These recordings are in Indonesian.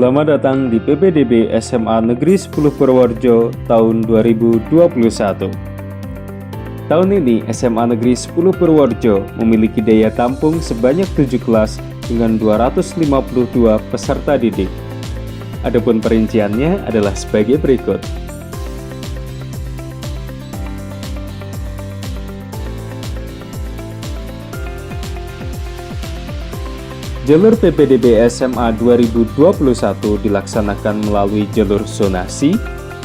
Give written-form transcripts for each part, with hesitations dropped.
Selamat datang di PPDB SMA Negeri 10 Purworejo tahun 2021. Tahun ini SMA Negeri 10 Purworejo memiliki daya tampung sebanyak 7 kelas dengan 252 peserta didik. Adapun perinciannya adalah sebagai berikut. Jalur PPDB SMA 2021 dilaksanakan melalui jalur zonasi,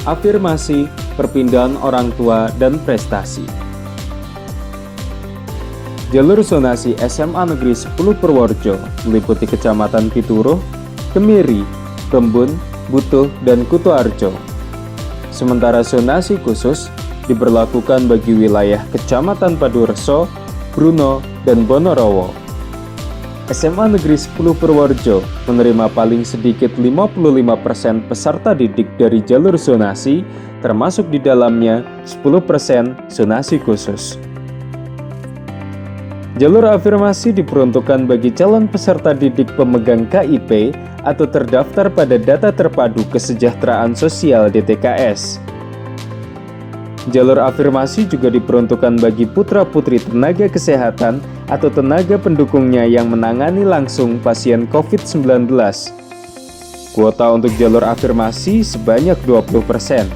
afirmasi, perpindahan orang tua, dan prestasi. Jalur zonasi SMA Negeri 10 Purworejo meliputi Kecamatan Pituruh, Kemiri, Kembun, Butuh, dan Kutoarjo. Sementara zonasi khusus diberlakukan bagi wilayah Kecamatan Padureso, Bruno, dan Bonorowo. SMA Negeri 10 Purworejo menerima paling sedikit 55% peserta didik dari jalur zonasi, termasuk di dalamnya 10% zonasi khusus. Jalur afirmasi diperuntukkan bagi calon peserta didik pemegang KIP atau terdaftar pada Data Terpadu Kesejahteraan Sosial DTKS. Jalur afirmasi juga diperuntukkan bagi putra-putri tenaga kesehatan atau tenaga pendukungnya yang menangani langsung pasien COVID-19. Kuota untuk jalur afirmasi sebanyak 20%.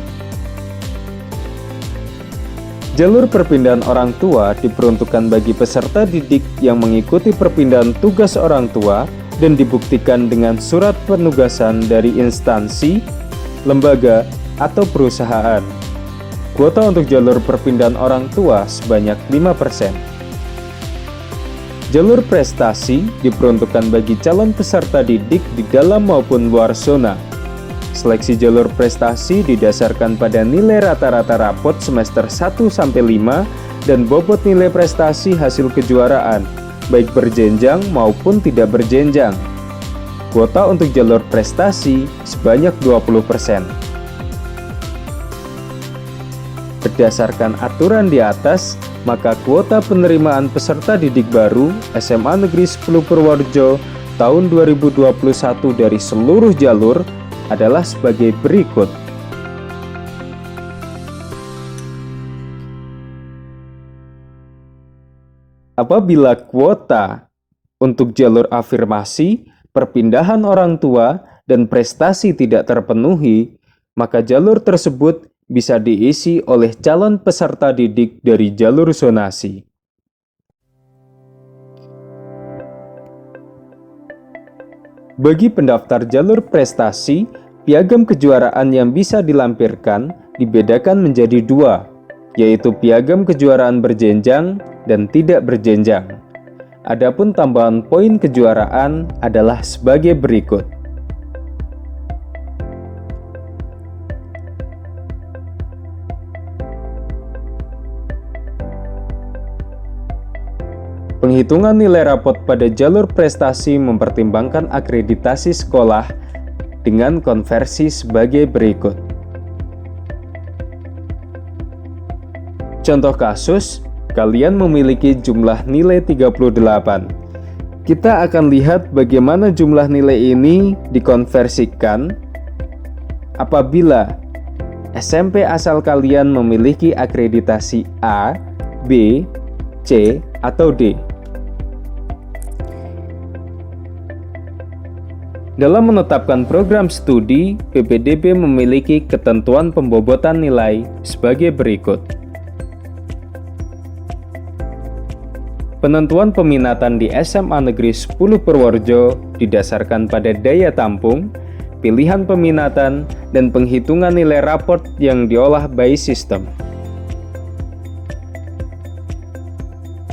Jalur perpindahan orang tua diperuntukkan bagi peserta didik yang mengikuti perpindahan tugas orang tua dan dibuktikan dengan surat penugasan dari instansi, lembaga, atau perusahaan. Kuota untuk jalur perpindahan orang tua sebanyak 5%. Jalur prestasi diperuntukkan bagi calon peserta didik di dalam maupun luar zona. Seleksi jalur prestasi didasarkan pada nilai rata-rata rapot semester 1-5 dan bobot nilai prestasi hasil kejuaraan, baik berjenjang maupun tidak berjenjang. Kuota untuk jalur prestasi sebanyak 20%. Berdasarkan aturan di atas, maka kuota penerimaan peserta didik baru SMA Negeri 10 Purworejo tahun 2021 dari seluruh jalur adalah sebagai berikut. Apabila kuota untuk jalur afirmasi, perpindahan orang tua, dan prestasi tidak terpenuhi, maka jalur tersebut bisa diisi oleh calon peserta didik dari jalur zonasi. Bagi pendaftar jalur prestasi, piagam kejuaraan yang bisa dilampirkan dibedakan menjadi dua, yaitu piagam kejuaraan berjenjang dan tidak berjenjang. Adapun tambahan poin kejuaraan adalah sebagai berikut. Penghitungan nilai rapot pada jalur prestasi mempertimbangkan akreditasi sekolah dengan konversi sebagai berikut. Contoh kasus, kalian memiliki jumlah nilai 38. Kita akan lihat bagaimana jumlah nilai ini dikonversikan apabila SMP asal kalian memiliki akreditasi A, B, C, atau D. Dalam menetapkan program studi, PPDB memiliki ketentuan pembobotan nilai sebagai berikut. Penentuan peminatan di SMA Negeri 10 Purworejo didasarkan pada daya tampung, pilihan peminatan, dan penghitungan nilai raport yang diolah by system.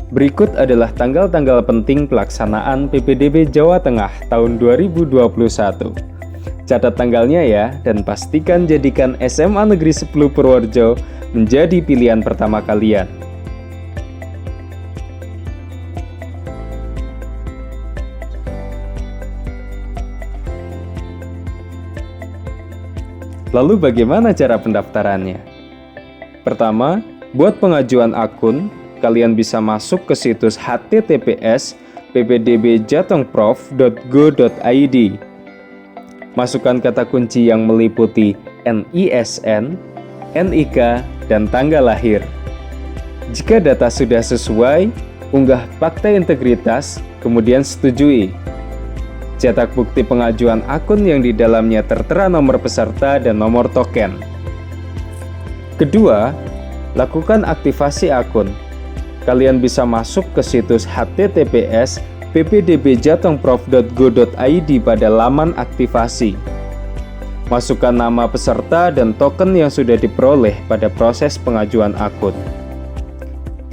Berikut adalah tanggal-tanggal penting pelaksanaan PPDB Jawa Tengah tahun 2021. Catat tanggalnya ya, dan pastikan jadikan SMA Negeri 10 Purworejo menjadi pilihan pertama kalian. Lalu bagaimana cara pendaftarannya? Pertama, buat pengajuan akun, kalian bisa masuk ke situs https ppdbjatengprof.go.id. Masukkan kata kunci yang meliputi NISN, NIK, dan tanggal lahir. Jika data sudah sesuai, unggah fakta integritas, kemudian setujui. Cetak bukti pengajuan akun yang di dalamnya tertera nomor peserta dan nomor token. Kedua, lakukan aktivasi akun. Kalian bisa masuk ke situs https://ppdbjatengprof.go.id pada laman aktivasi. Masukkan nama peserta dan token yang sudah diperoleh pada proses pengajuan akun.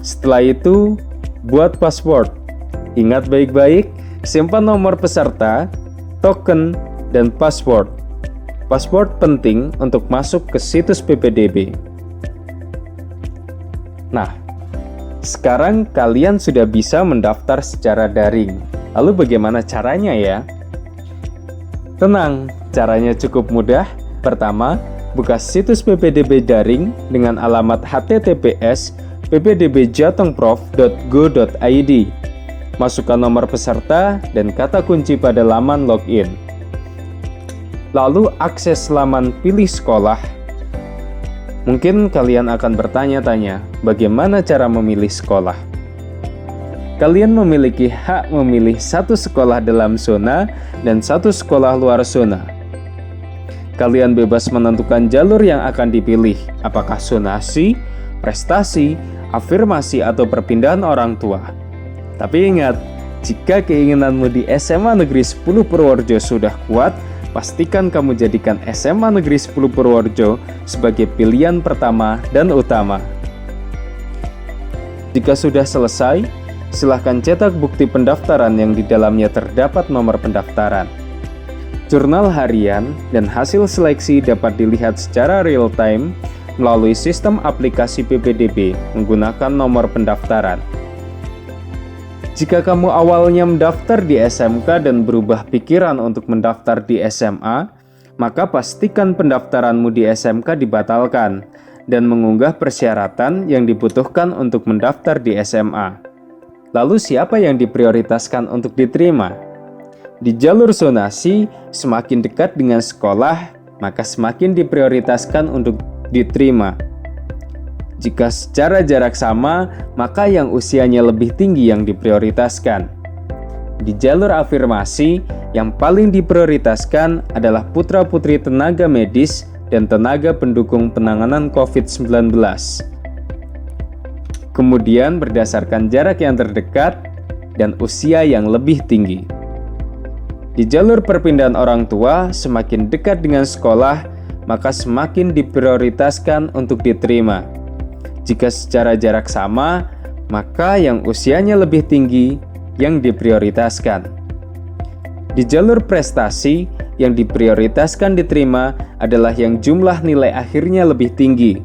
Setelah itu, buat password. Ingat baik-baik, simpan nomor peserta, token, dan password. Password penting untuk masuk ke situs PPDB. Nah, sekarang kalian sudah bisa mendaftar secara daring. Lalu bagaimana caranya ya? Tenang, caranya cukup mudah. Pertama, buka situs PPDB daring dengan alamat https://ppdbjatengprof.go.id. Masukkan nomor peserta dan kata kunci pada laman login. Lalu akses laman pilih sekolah. Mungkin kalian akan bertanya-tanya, bagaimana cara memilih sekolah? Kalian memiliki hak memilih satu sekolah dalam zona dan satu sekolah luar zona. Kalian bebas menentukan jalur yang akan dipilih, apakah zonasi, prestasi, afirmasi, atau perpindahan orang tua. Tapi ingat, jika keinginanmu di SMA Negeri 10 Purworejo sudah kuat, pastikan kamu jadikan SMA Negeri 10 Purworejo sebagai pilihan pertama dan utama. Jika sudah selesai, silahkan cetak bukti pendaftaran yang di dalamnya terdapat nomor pendaftaran. Jurnal harian dan hasil seleksi dapat dilihat secara real-time melalui sistem aplikasi PPDB menggunakan nomor pendaftaran. Jika kamu awalnya mendaftar di SMK dan berubah pikiran untuk mendaftar di SMA, maka pastikan pendaftaranmu di SMK dibatalkan dan mengunggah persyaratan yang dibutuhkan untuk mendaftar di SMA. Lalu siapa yang diprioritaskan untuk diterima? Di jalur zonasi, semakin dekat dengan sekolah, maka semakin diprioritaskan untuk diterima. Jika secara jarak sama, maka yang usianya lebih tinggi yang diprioritaskan. Di jalur afirmasi, yang paling diprioritaskan adalah putra-putri tenaga medis dan tenaga pendukung penanganan COVID-19. Kemudian berdasarkan jarak yang terdekat dan usia yang lebih tinggi. Di jalur perpindahan orang tua, semakin dekat dengan sekolah, maka semakin diprioritaskan untuk diterima. Jika secara jarak sama, maka yang usianya lebih tinggi yang diprioritaskan. Di jalur prestasi, yang diprioritaskan diterima adalah yang jumlah nilai akhirnya lebih tinggi.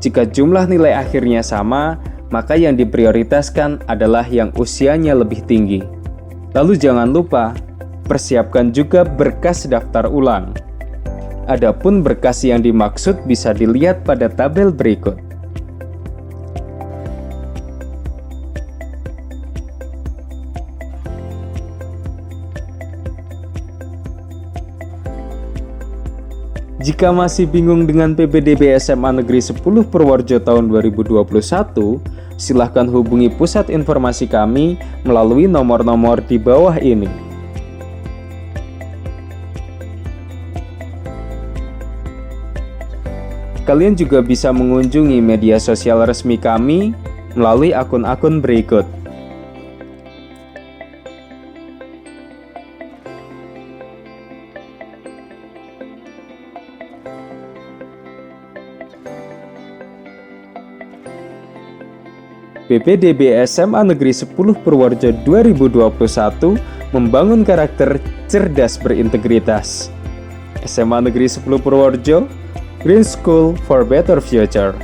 Jika jumlah nilai akhirnya sama, maka yang diprioritaskan adalah yang usianya lebih tinggi. Lalu jangan lupa, persiapkan juga berkas daftar ulang. Adapun berkas yang dimaksud bisa dilihat pada tabel berikut. Jika masih bingung dengan PPDB SMA Negeri 10 Purworejo tahun 2021, silahkan hubungi pusat informasi kami melalui nomor-nomor di bawah ini. Kalian juga bisa mengunjungi media sosial resmi kami melalui akun-akun berikut. PPDB SMA Negeri 10 Purworejo 2021 membangun karakter cerdas berintegritas. SMA Negeri 10 Purworejo, Green School for Better Future.